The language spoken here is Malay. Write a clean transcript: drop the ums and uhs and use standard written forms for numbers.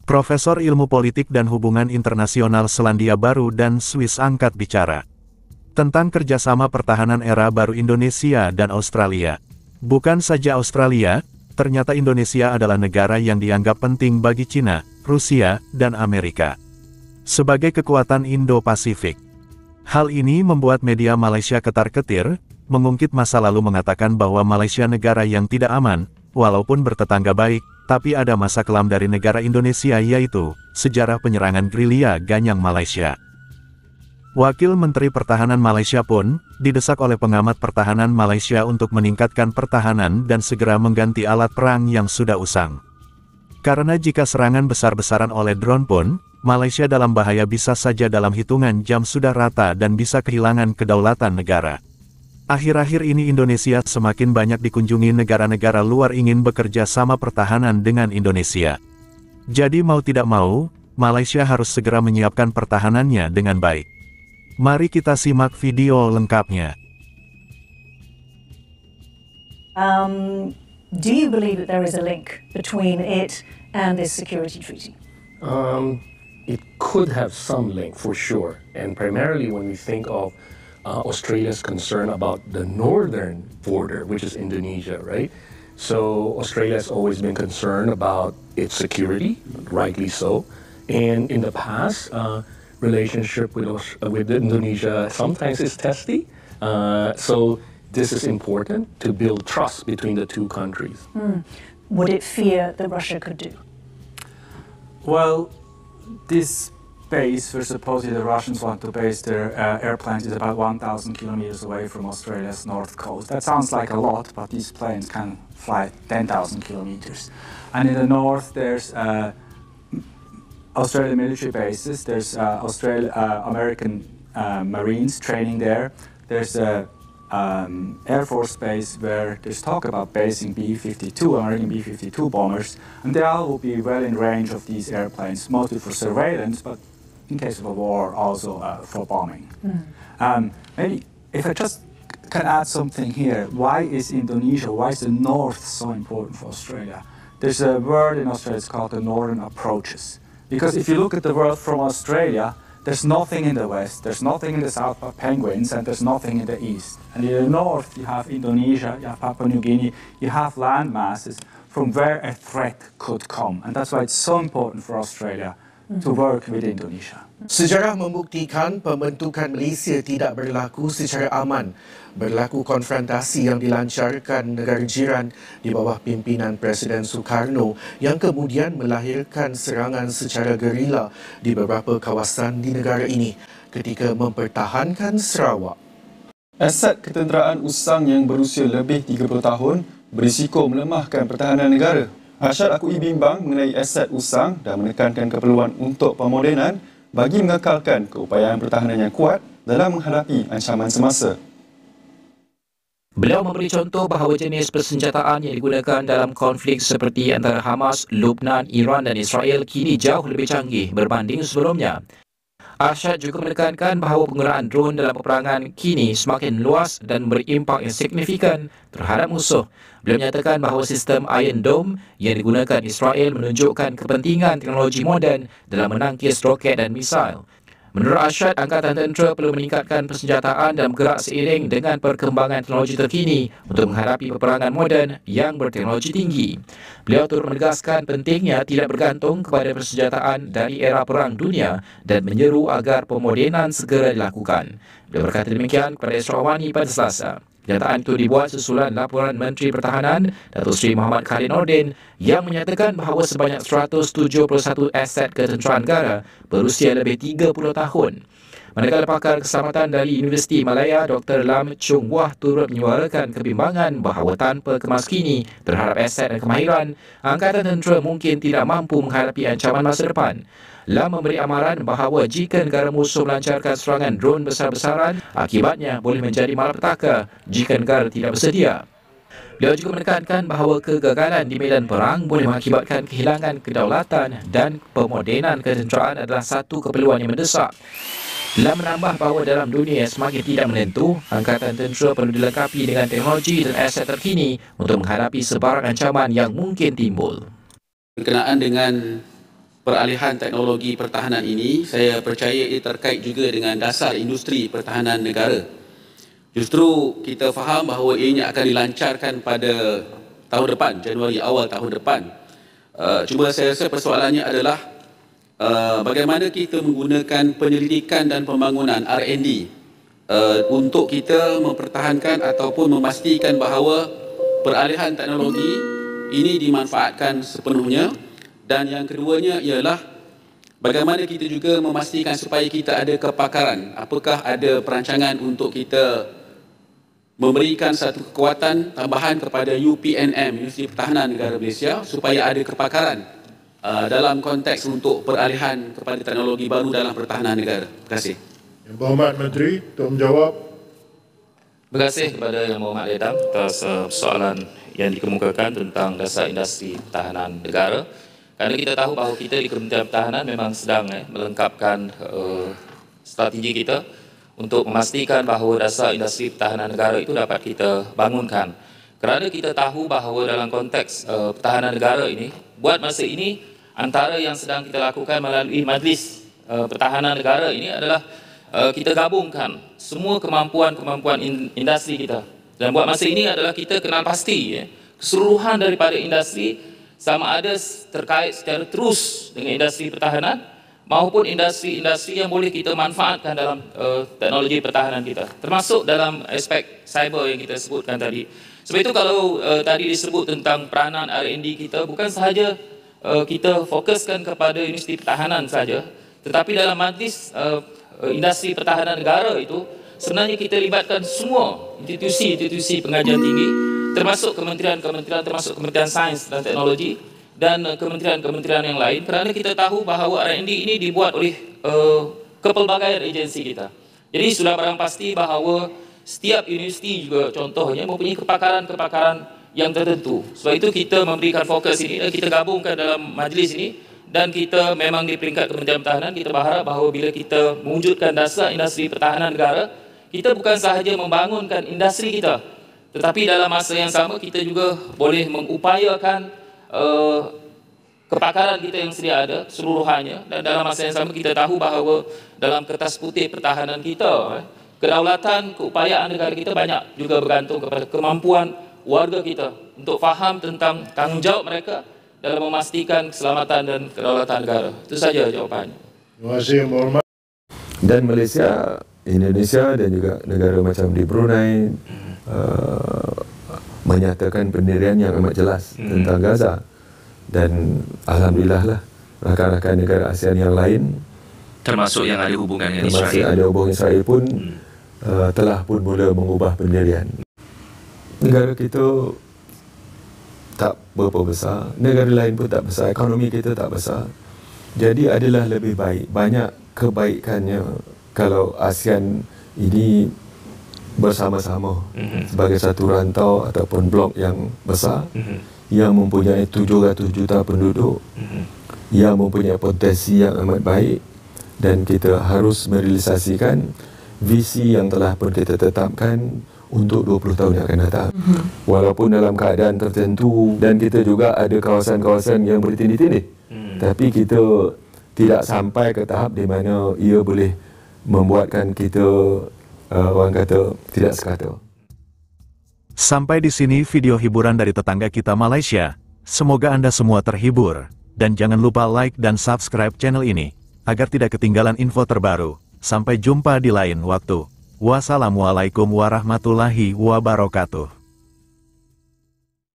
Profesor Ilmu Politik dan Hubungan Internasional Selandia Baru dan Swiss angkat bicara tentang kerjasama pertahanan era baru Indonesia dan Australia. Bukan saja Australia, ternyata Indonesia adalah negara yang dianggap penting bagi Cina, Rusia, dan Amerika sebagai kekuatan Indo-Pasifik. Hal ini membuat media Malaysia ketar-ketir, mengungkit masa lalu mengatakan bahwa Malaysia negara yang tidak aman, walaupun bertetangga baik, tapi ada masa kelam dari negara Indonesia yaitu sejarah penyerangan gerilya Ganyang Malaysia. Wakil Menteri Pertahanan Malaysia pun didesak oleh pengamat pertahanan Malaysia untuk meningkatkan pertahanan dan segera mengganti alat perang yang sudah usang. Karena jika serangan besar-besaran oleh drone pun, Malaysia dalam bahaya bisa saja dalam hitungan jam sudah rata dan bisa kehilangan kedaulatan negara. Akhir-akhir ini Indonesia semakin banyak dikunjungi negara-negara luar ingin bekerja sama pertahanan dengan Indonesia. Jadi mau tidak mau, Malaysia harus segera menyiapkan pertahanannya dengan baik. Mari kita simak video lengkapnya. Do you believe that there is a link between it and this security treaty? It could have some link for sure, and primarily when we think of Australia's concern about the northern border, which is Indonesia, right? So Australia has always been concerned about its security, rightly so. And in the past, relationship with Indonesia sometimes is testy. So this is important to build trust between the two countries. Would it fear that Russia could do? Well, this base where supposedly the Russians want to base their airplanes is about 1,000 kilometers away from Australia's north coast. That sounds like a lot, but these planes can fly 10,000 kilometers. And in the north, there's Australian military bases. There's American Marines training there. There's a Air Force base where there's talk about basing B-52, American B-52 bombers, and they all will be well in range of these airplanes, mostly for surveillance, but in case of a war, also for bombing. Maybe if I just can add something here, why is Indonesia, why is the north so important for Australia? There's a word in Australia, it's called the northern approaches. Because if you look at the world from Australia, there's nothing in the west, there's nothing in the south but penguins, and there's nothing in the east. And in the north, you have Indonesia, you have Papua New Guinea, you have land masses from where a threat could come. And that's why it's so important for Australia to work with Indonesia. Sejarah membuktikan pembentukan Malaysia tidak berlaku secara aman. Berlaku konfrontasi yang dilancarkan negara jiran di bawah pimpinan Presiden Sukarno yang kemudian melahirkan serangan secara gerila di beberapa kawasan di negara ini ketika mempertahankan Sarawak. Aset ketenteraan usang yang berusia lebih 30 tahun berisiko melemahkan pertahanan negara. Arsyad akui bimbang mengenai aset usang dan menekankan keperluan untuk pemodenan bagi mengekalkan keupayaan pertahanan yang kuat dalam menghadapi ancaman semasa. Beliau memberi contoh bahawa jenis persenjataan yang digunakan dalam konflik seperti antara Hamas, Lubnan, Iran dan Israel kini jauh lebih canggih berbanding sebelumnya. Arsyad juga menekankan bahawa penggunaan drone dalam peperangan kini semakin luas dan berimpak yang signifikan terhadap musuh. Beliau menyatakan bahawa sistem Iron Dome yang digunakan Israel menunjukkan kepentingan teknologi moden dalam menangkis roket dan misil. Menurut Arsyad, Angkatan Tentera perlu meningkatkan persenjataan dan bergerak seiring dengan perkembangan teknologi terkini untuk menghadapi peperangan moden yang berteknologi tinggi. Beliau turut menegaskan pentingnya tidak bergantung kepada persenjataan dari era Perang Dunia dan menyeru agar pemodenan segera dilakukan. Beliau berkata demikian kepada Esrawani pada Selasa. Kenyataan itu dibuat susulan laporan Menteri Pertahanan Datuk Seri Muhammad Khalid Nordin yang menyatakan bahawa sebanyak 171 aset ketenteraan negara berusia lebih 30 tahun. Manakala pakar keselamatan dari Universiti Malaya Dr. Lam Chung Wah turut menyuarakan kebimbangan bahawa tanpa kemas kini terhadap aset dan kemahiran, Angkatan Tentera mungkin tidak mampu menghadapi ancaman masa depan. Lam memberi amaran bahawa jika negara musuh melancarkan serangan drone besar-besaran, akibatnya boleh menjadi malapetaka jika negara tidak bersedia. Beliau juga menekankan bahawa kegagalan di medan perang boleh mengakibatkan kehilangan kedaulatan dan pemodenan ketenteraan adalah satu keperluan yang mendesak. Lam menambah bahawa dalam dunia yang semakin tidak menentu, Angkatan Tentera perlu dilengkapi dengan teknologi dan aset terkini untuk menghadapi sebarang ancaman yang mungkin timbul. Berkenaan dengan peralihan teknologi pertahanan ini, saya percaya ia terkait juga dengan dasar industri pertahanan negara. Justru kita faham bahawa ianya akan dilancarkan pada tahun depan, Januari awal tahun depan. Cuma saya rasa persoalannya adalah bagaimana kita menggunakan penyelidikan dan pembangunan R&D untuk kita mempertahankan ataupun memastikan bahawa peralihan teknologi ini dimanfaatkan sepenuhnya. Dan yang keduanya ialah bagaimana kita juga memastikan supaya kita ada kepakaran. Apakah ada perancangan untuk kita memberikan satu kekuatan tambahan kepada UPNM, Universiti Pertahanan Negara Malaysia, supaya ada kepakaran dalam konteks untuk peralihan kepada teknologi baru dalam pertahanan negara. Terima kasih. Yang Berhormat Menteri untuk menjawab. Terima kasih kepada Yang Berhormat Ledam atas soalan yang dikemukakan tentang dasar industri pertahanan negara. Kerana kita tahu bahawa kita di Kementerian Pertahanan memang sedang melengkapkan strategi kita untuk memastikan bahawa dasar industri pertahanan negara itu dapat kita bangunkan. Kerana kita tahu bahawa dalam konteks pertahanan negara ini, buat masa ini antara yang sedang kita lakukan melalui Majlis Pertahanan Negara ini adalah kita gabungkan semua kemampuan-kemampuan industri kita. Dan buat masa ini adalah kita kenal pasti keseluruhan daripada industri sama ada terkait secara terus dengan industri pertahanan maupun industri-industri yang boleh kita manfaatkan dalam teknologi pertahanan kita, termasuk dalam aspek cyber yang kita sebutkan tadi. Sebab itu kalau tadi disebut tentang peranan R&D kita, bukan sahaja kita fokuskan kepada industri pertahanan saja, tetapi dalam majlis industri pertahanan negara itu sebenarnya kita libatkan semua institusi-institusi pengajian tinggi, termasuk kementerian-kementerian, termasuk Kementerian Sains dan Teknologi dan kementerian-kementerian yang lain, kerana kita tahu bahawa R&D ini dibuat oleh kepelbagaian agensi kita. Jadi sudah barang pasti bahawa setiap universiti juga contohnya mempunyai kepakaran-kepakaran yang tertentu. Sebab itu kita memberikan fokus ini dan kita gabungkan dalam majlis ini, dan kita memang di peringkat Kementerian Pertahanan kita berharap bahawa bila kita mewujudkan dasar industri pertahanan negara, kita bukan sahaja membangunkan industri kita, tetapi dalam masa yang sama kita juga boleh mengupayakan kepakaran kita yang sedia ada seluruhannya. Dan dalam masa yang sama kita tahu bahawa dalam kertas putih pertahanan kita, kedaulatan, keupayaan negara kita banyak juga bergantung kepada kemampuan warga kita untuk faham tentang tanggungjawab mereka dalam memastikan keselamatan dan kedaulatan negara. Itu saja jawapannya. Terima kasih Yang Berhormat. Dan Malaysia, Indonesia dan juga negara macam di Brunei menyatakan pendirian yang amat jelas tentang Gaza. Dan alhamdulillah lah rakan-rakan negara ASEAN yang lain, termasuk yang ada hubungan dengan Israel, termasuk ada hubungan Israel pun telah pun mula mengubah pendirian. Negara kita tak berapa besar, negara lain pun tak besar, ekonomi kita tak besar. Jadi adalah lebih baik, banyak kebaikannya kalau ASEAN ini bersama-sama sebagai satu rantau ataupun blok yang besar yang mempunyai 700 juta penduduk, yang mempunyai potensi yang amat baik, dan kita harus merealisasikan visi yang telah pun kita tetapkan untuk 20 tahun yang akan datang. Walaupun dalam keadaan tertentu dan kita juga ada kawasan-kawasan yang bertindih-tindih, tapi kita tidak sampai ke tahap di mana ia boleh membuatkan kita orang kata tidak sekata. Sampai di sini video hiburan dari tetangga kita Malaysia. Semoga Anda semua terhibur. Dan jangan lupa like dan subscribe channel ini, agar tidak ketinggalan info terbaru. Sampai jumpa di lain waktu. Wassalamualaikum warahmatullahi wabarakatuh.